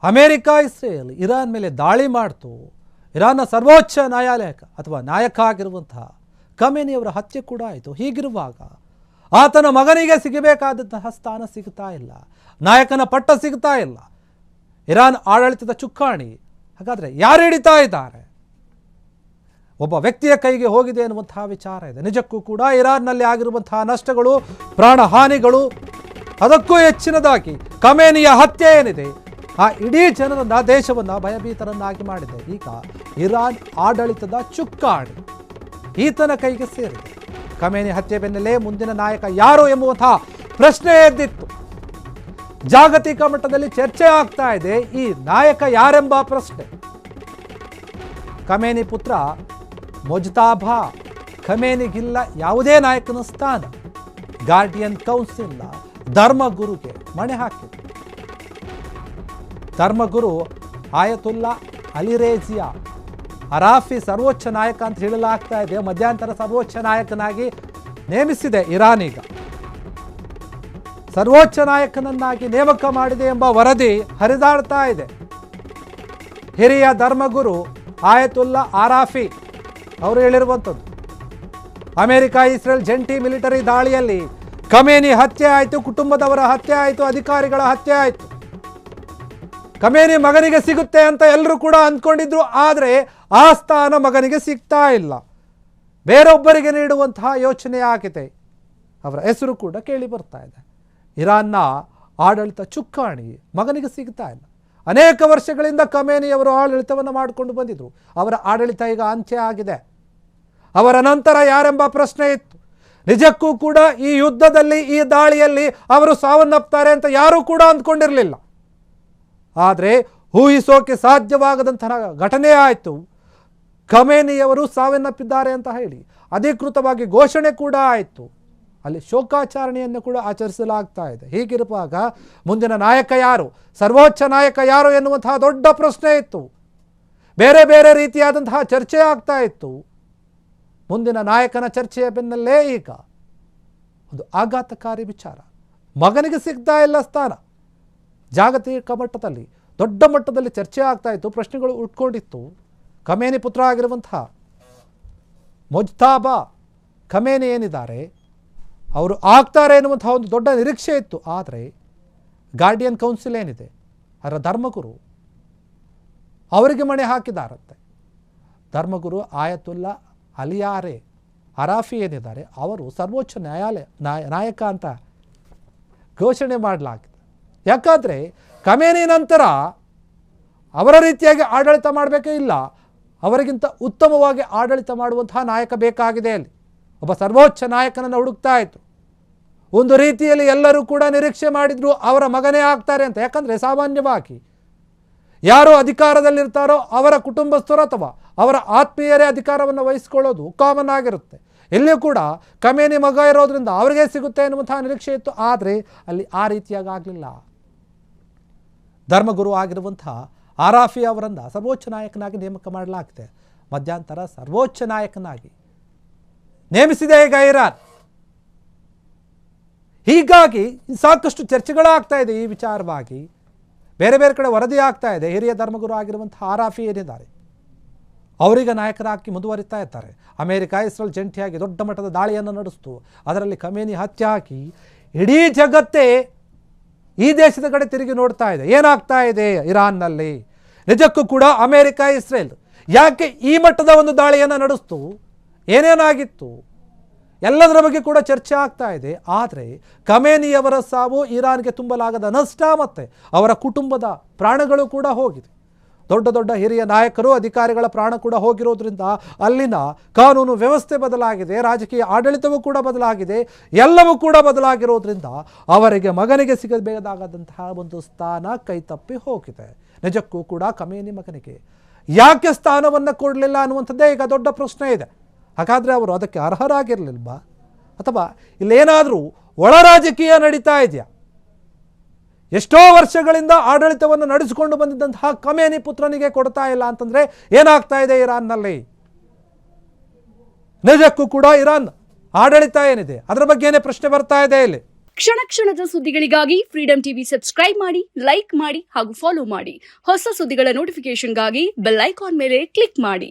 America Israel Iran ಮೇಲೆ ದಾಳಿ ಮಾಡ್ತು. ಇರಾನ್ನ ಸರ್ವೋಚ್ಚ ನ್ಯಾಯಾಲಯ ಅಥವಾ ನಾಯಕ ಆಗಿರುವಂತಹ ಖಮೇನಿಯವರ ಹತ್ಯೆ ಕೂಡ ಆಯಿತು. ಹೀಗಿರುವಾಗ ಆತನ ಮಗನಿಗೆ ಸಿಗಬೇಕಾದಂತಹ ಸ್ಥಾನ ಸಿಗ್ತಾ ಇಲ್ಲ, ನಾಯಕನ ಪಟ್ಟ ಸಿಗ್ತಾ ಇಲ್ಲ. ಇರಾನ್ ಆಡಳಿತದ ಚುಕ್ಕಾಣಿ ಹಾಗಾದರೆ ಯಾರು ಹಿಡಿತಾ ಇದ್ದಾರೆ? ಒಬ್ಬ ವ್ಯಕ್ತಿಯ ಕೈಗೆ ಹೋಗಿದೆ ಎನ್ನುವಂತಹ ವಿಚಾರ ಇದೆ. ನಿಜಕ್ಕೂ ಕೂಡ ಇರಾನ್ನಲ್ಲಿ ಆಗಿರುವಂತಹ ನಷ್ಟಗಳು, ಪ್ರಾಣ ಹಾನಿಗಳು, ಅದಕ್ಕೂ ಹೆಚ್ಚಿನದಾಗಿ ಖಮೇನಿಯ ಹತ್ಯೆ ಏನಿದೆ ಆ ಇಡೀ ಜನರನ್ನ, ದೇಶವನ್ನು ಭಯಭೀತರನ್ನಾಗಿ ಮಾಡಿದೆ. ಈಗ ಇರಾನ್ ಆಡಳಿತದ ಚುಕ್ಕಾಣಿ ಈತನ ಕೈಗೆ ಸೇರಿದೆ. ಖಮೇನಿ ಹತ್ಯೆ ಬೆನ್ನಲ್ಲೇ ಮುಂದಿನ ನಾಯಕ ಯಾರು ಎಂಬುವಂತಹ ಪ್ರಶ್ನೆ ಎದ್ದಿತ್ತು. ಜಾಗತಿಕ ಮಟ್ಟದಲ್ಲಿ ಚರ್ಚೆ ಆಗ್ತಾ ಇದೆ ಈ ನಾಯಕ ಯಾರೆಂಬ ಪ್ರಶ್ನೆ. ಖಮೇನಿ ಪುತ್ರ ಮೊಜ್ತಾಬಾ ಖಮೇನಿಗಿಲ್ಲ ಯಾವುದೇ ನಾಯಕನ ಸ್ಥಾನ. ಗಾರ್ಡಿಯನ್ ಕೌನ್ಸಿಲ್ ಧರ್ಮಗುರುಗೆ ಮಣೆ ಹಾಕಿದೆ. ಧರ್ಮಗುರು ಆಯತುಲ್ಲಾ ಅಲಿರೇಜಿಯಾ ಅರಾಫಿ ಸರ್ವೋಚ್ಚ ನಾಯಕ ಅಂತ ಹೇಳಲಾಗ್ತಾ ಇದೆ. ಮಧ್ಯಂತರ ಸರ್ವೋಚ್ಚ ನಾಯಕನಾಗಿ ನೇಮಿಸಿದೆ ಇರಾನ್. ಈಗ ಸರ್ವೋಚ್ಚ ನಾಯಕನನ್ನಾಗಿ ನೇಮಕ ಮಾಡಿದೆ ಎಂಬ ವರದಿ ಹರಿದಾಡ್ತಾ ಇದೆ. ಹಿರಿಯ ಧರ್ಮಗುರು ಆಯತುಲ್ಲಾ ಅರಾಫಿ ಅವರು ಹೇಳಿರುವಂಥದ್ದು, ಅಮೆರಿಕ ಇಸ್ರೇಲ್ ಜಂಟಿ ಮಿಲಿಟರಿ ದಾಳಿಯಲ್ಲಿ ಖಮೇನಿ ಹತ್ಯೆ ಆಯಿತು, ಕುಟುಂಬದವರ ಹತ್ಯೆ ಆಯಿತು, ಅಧಿಕಾರಿಗಳ ಹತ್ಯೆ ಆಯಿತು. ಖಮೇನಿ ಮಗನಿಗೆ ಸಿಗುತ್ತೆ ಅಂತ ಎಲ್ಲರೂ ಕೂಡ ಅಂದ್ಕೊಂಡಿದ್ರು. ಆದರೆ ಆ ಸ್ಥಾನ ಮಗನಿಗೆ ಸಿಗ್ತಾ ಇಲ್ಲ, ಬೇರೊಬ್ಬರಿಗೆ ನೀಡುವಂತಹ ಯೋಚನೆ ಆಗಿದೆ. ಅವರ ಹೆಸರು ಕೂಡ ಕೇಳಿ ಬರ್ತಾ ಇದೆ. ಇರಾನ್ನ ಆಡಳಿತ ಚುಕ್ಕಾಣಿ ಮಗನಿಗೆ ಸಿಗ್ತಾ ಇಲ್ಲ. ಅನೇಕ ವರ್ಷಗಳಿಂದ ಖಮೇನಿಯವರು ಆಡಳಿತವನ್ನು ಮಾಡಿಕೊಂಡು ಬಂದಿದ್ರು. ಅವರ ಆಡಳಿತ ಈಗ ಅಂತ್ಯ ಆಗಿದೆ. ಅವರ ನಂತರ ಯಾರೆಂಬ ಪ್ರಶ್ನೆ ಇತ್ತು. ನಿಜಕ್ಕೂ ಕೂಡ ಈ ಯುದ್ಧದಲ್ಲಿ, ಈ ದಾಳಿಯಲ್ಲಿ ಅವರು ಸಾವನ್ನಪ್ತಾರೆ ಅಂತ ಯಾರೂ ಕೂಡ ಅಂದ್ಕೊಂಡಿರಲಿಲ್ಲ. ಆದರೆ ಊಹಿಸೋಕೆ ಸಾಧ್ಯವಾಗದಂತಹ ಘಟನೆ ಆಯಿತು. ಖಮೇನಿಯವರು ಸಾವನ್ನಪ್ಪಿದ್ದಾರೆ ಅಂತ ಹೇಳಿ ಅಧಿಕೃತವಾಗಿ ಘೋಷಣೆ ಕೂಡ ಆಯಿತು. ಅಲ್ಲಿ ಶೋಕಾಚರಣೆಯನ್ನು ಕೂಡ ಆಚರಿಸಲಾಗ್ತಾ ಇದೆ. ಹೀಗಿರುವಾಗ ಮುಂದಿನ ನಾಯಕ ಯಾರು, ಸರ್ವೋಚ್ಚ ನಾಯಕ ಯಾರು ಎನ್ನುವಂತಹ ದೊಡ್ಡ ಪ್ರಶ್ನೆ ಇತ್ತು. ಬೇರೆ ಬೇರೆ ರೀತಿಯಾದಂತಹ ಚರ್ಚೆ ಆಗ್ತಾ ಇತ್ತು. ಮುಂದಿನ ನಾಯಕನ ಚರ್ಚೆಯ ಬೆನ್ನಲ್ಲೇ ಈಗ ಒಂದು ಆಘಾತಕಾರಿ ವಿಚಾರ. ಮಗನಿಗೆ ಸಿಗ್ತಾ ಇಲ್ಲ ಸ್ಥಾನ. ಜಾಗತಿಕ ಮಟ್ಟದಲ್ಲಿ ದೊಡ್ಡ ಮಟ್ಟದಲ್ಲಿ ಚರ್ಚೆ ಆಗ್ತಾ ಇತ್ತು, ಪ್ರಶ್ನೆಗಳು ಉಟ್ಕೊಂಡಿತ್ತು. ಖಮೇನಿ ಪುತ್ರ ಆಗಿರುವಂತಹ ಮೊಜ್ತಾಬಾ ಖಮೇನಿ ಏನಿದ್ದಾರೆ ಅವರು ಆಗ್ತಾರೆ ಎನ್ನುವಂತಹ ಒಂದು ದೊಡ್ಡ ನಿರೀಕ್ಷೆ ಇತ್ತು. ಆದರೆ ಗಾರ್ಡಿಯನ್ ಕೌನ್ಸಿಲ್ ಏನಿದೆ ಅದರ ಧರ್ಮಗುರು ಅವರಿಗೆ ಮಣೆ ಹಾಕಿದಾರಂತೆ. ಧರ್ಮಗುರು ಆಯತುಲ್ಲಾ ಅಲಿಯಾರೆ ಅರಾಫಿ ಏನಿದ್ದಾರೆ ಅವರು ಸರ್ವೋಚ್ಚ ನ್ಯಾಯಾಲಯ ನಾಯಕ ಅಂತ ಘೋಷಣೆ ಮಾಡಲಾಗಿದೆ. ಯಾಕಾದರೆ ಖಮೇನಿ ನಂತರ ಅವರ ರೀತಿಯಾಗಿ ಆಡಳಿತ ಮಾಡಬೇಕೇ ಇಲ್ಲ, ಅವರಿಗಿಂತ ಉತ್ತಮವಾಗಿ ಆಡಳಿತ ಮಾಡುವಂತಹ ನಾಯಕ ಬೇಕಾಗಿದೆ. ಅಲ್ಲಿ ಒಬ್ಬ ಸರ್ವೋಚ್ಚ ನಾಯಕನನ್ನು ಹುಡುಕ್ತಾ ಇತ್ತು. ಒಂದು ರೀತಿಯಲ್ಲಿ ಎಲ್ಲರೂ ಕೂಡ ನಿರೀಕ್ಷೆ ಮಾಡಿದ್ರು ಅವರ ಮಗನೇ ಆಗ್ತಾರೆ ಅಂತ. ಯಾಕಂದರೆ ಸಾಮಾನ್ಯವಾಗಿ ಯಾರು ಅಧಿಕಾರದಲ್ಲಿರ್ತಾರೋ ಅವರ ಕುಟುಂಬಸ್ಥರು ಅಥವಾ ಅವರ ಆತ್ಮೀಯರೇ ಅಧಿಕಾರವನ್ನು ವಹಿಸಿಕೊಳ್ಳೋದು ಕಾಮನ್ ಆಗಿರುತ್ತೆ. ಇಲ್ಲಿಯೂ ಕೂಡ ಖಮೇನಿ ಮಗ ಇರೋದ್ರಿಂದ ಅವರಿಗೆ ಸಿಗುತ್ತೆ ಎನ್ನುವಂತಹ ನಿರೀಕ್ಷೆ ಇತ್ತು. ಆದರೆ ಅಲ್ಲಿ ಆ ರೀತಿಯಾಗಿ ಆಗಲಿಲ್ಲ. ಧರ್ಮಗುರು ಆಗಿರುವಂತಹ ಅರಾಫಿ ಅವರನ್ನು ಸರ್ವೋಚ್ಚ ನಾಯಕನಾಗಿ ನೇಮಕ ಮಾಡಲಾಗಿದೆ. ಮಧ್ಯಂತರ ಸರ್ವೋಚ್ಚ ನಾಯಕನಾಗಿ ನೇಮಿಸಿದೆ ಈಗ ಇರಾನ್. ಹೀಗಾಗಿ ಸಾಕಷ್ಟು ಚರ್ಚೆಗಳಾಗ್ತಾ ಇದೆ ಈ ವಿಚಾರವಾಗಿ. ಬೇರೆ ಬೇರೆ ಕಡೆ ವರದಿ ಆಗ್ತಾ ಇದೆ. ಹಿರಿಯ ಧರ್ಮಗುರು ಆಗಿರುವಂತಹ ಅರಾಫಿ ಏನಿದ್ದಾರೆ ಅವರಿಗೆ ನಾಯಕರಾಗಿ ಮುಂದುವರಿತಾ ಇರ್ತಾರೆ. ಅಮೆರಿಕ ಇಸ್ರೇಲ್ ಜಂಟಿಯಾಗಿ ದೊಡ್ಡ ಮಟ್ಟದ ದಾಳಿಯನ್ನು ನಡೆಸಿತು. ಅದರಲ್ಲಿ ಖಮೇನಿ ಹತ್ಯೆ ಹಾಕಿ ಇಡೀ ಜಗತ್ತೇ ಈ ದೇಶದ ಕಡೆ ತಿರುಗಿ ನೋಡ್ತಾ ಇದೆ. ಏನಾಗ್ತಾ ಇದೆ ಇರಾನ್ನಲ್ಲಿ? ನಿಜಕ್ಕೂ ಕೂಡ ಅಮೆರಿಕ ಇಸ್ರೇಲ್ ಯಾಕೆ ಈ ಮಟ್ಟದ ಒಂದು ದಾಳಿಯನ್ನು ನಡೆಸ್ತು, ಏನೇನಾಗಿತ್ತು ಎಲ್ಲದರ ಬಗ್ಗೆ ಕೂಡ ಚರ್ಚೆ ಆಗ್ತಾ ಇದೆ. ಆದರೆ ಖಮೇನಿಯವರ ಸಾವು ಇರಾನ್ಗೆ ತುಂಬಲಾಗದ ನಷ್ಟ, ಮತ್ತು ಅವರ ಕುಟುಂಬದ ಪ್ರಾಣಗಳು ಕೂಡ ಹೋಗಿದೆ. ದೊಡ್ಡ ದೊಡ್ಡ ಹಿರಿಯ ನಾಯಕರು, ಅಧಿಕಾರಿಗಳ ಪ್ರಾಣ ಕೂಡ ಹೋಗಿರೋದ್ರಿಂದ ಅಲ್ಲಿನ ಕಾನೂನು ವ್ಯವಸ್ಥೆ ಬದಲಾಗಿದೆ, ರಾಜಕೀಯ ಆಡಳಿತವೂ ಕೂಡ ಬದಲಾಗಿದೆ. ಎಲ್ಲವೂ ಕೂಡ ಬದಲಾಗಿರೋದ್ರಿಂದ ಅವರಿಗೆ ಮಗನಿಗೆ ಸಿಗಬೇಕಾದಂತಹ ಒಂದು ಸ್ಥಾನ ಕೈತಪ್ಪಿ ಹೋಗಿದೆ. ನಿಜಕ್ಕೂ ಕೂಡ ಖಮೇನಿ ಮಗನಿಗೆ ಯಾಕೆ ಸ್ಥಾನವನ್ನು ಕೊಡಲಿಲ್ಲ ಅನ್ನುವಂಥದ್ದೇ ಈಗ ದೊಡ್ಡ ಪ್ರಶ್ನೆ ಇದೆ. ಹಾಗಾದರೆ ಅವರು ಅದಕ್ಕೆ ಅರ್ಹರಾಗಿರಲಿಲ್ವಾ, ಅಥವಾ ಇಲ್ಲೇನಾದರೂ ಒಳ ರಾಜಕೀಯ ನಡೀತಾ ಇದೆಯಾ? ಎಷ್ಟೋ ವರ್ಷಗಳಿಂದ ಆಡಳಿತವನ್ನು ನಡೆಸಿಕೊಂಡು ಬಂದಿದ್ದಂತಹ ಖಮೇನಿ ಪುತ್ರನಿಗೆ ಕೊಡ್ತಾ ಇಲ್ಲ ಅಂತಂದರೆ ಏನಾಗ್ತಾ ಇದೆ ಇರಾನ್ನಲ್ಲಿ? ನಿಜಕ್ಕೂ ಕೂಡ ಇರಾನ್ ಆಡಳಿತ ಏನಿದೆ ಅದರ ಬಗ್ಗೆನೇ ಪ್ರಶ್ನೆ ಬರ್ತಾ ಇದೆ ಇಲ್ಲಿ. ಕ್ಷಣ ಕ್ಷಣದ ಸುದ್ದಿಗಳಿಗಾಗಿ ಫ್ರೀಡಂ ಟಿವಿ ಸಬ್ಸ್ಕ್ರೈಬ್ ಮಾಡಿ, ಲೈಕ್ ಮಾಡಿ ಹಾಗೂ ಫಾಲೋ ಮಾಡಿ. ಹೊಸ ಸುದ್ದಿಗಳ ನೋಟಿಫಿಕೇಶನ್ಗಾಗಿ ಬೆಲ್ ಐಕಾನ್ ಮೇಲೆ ಕ್ಲಿಕ್ ಮಾಡಿ.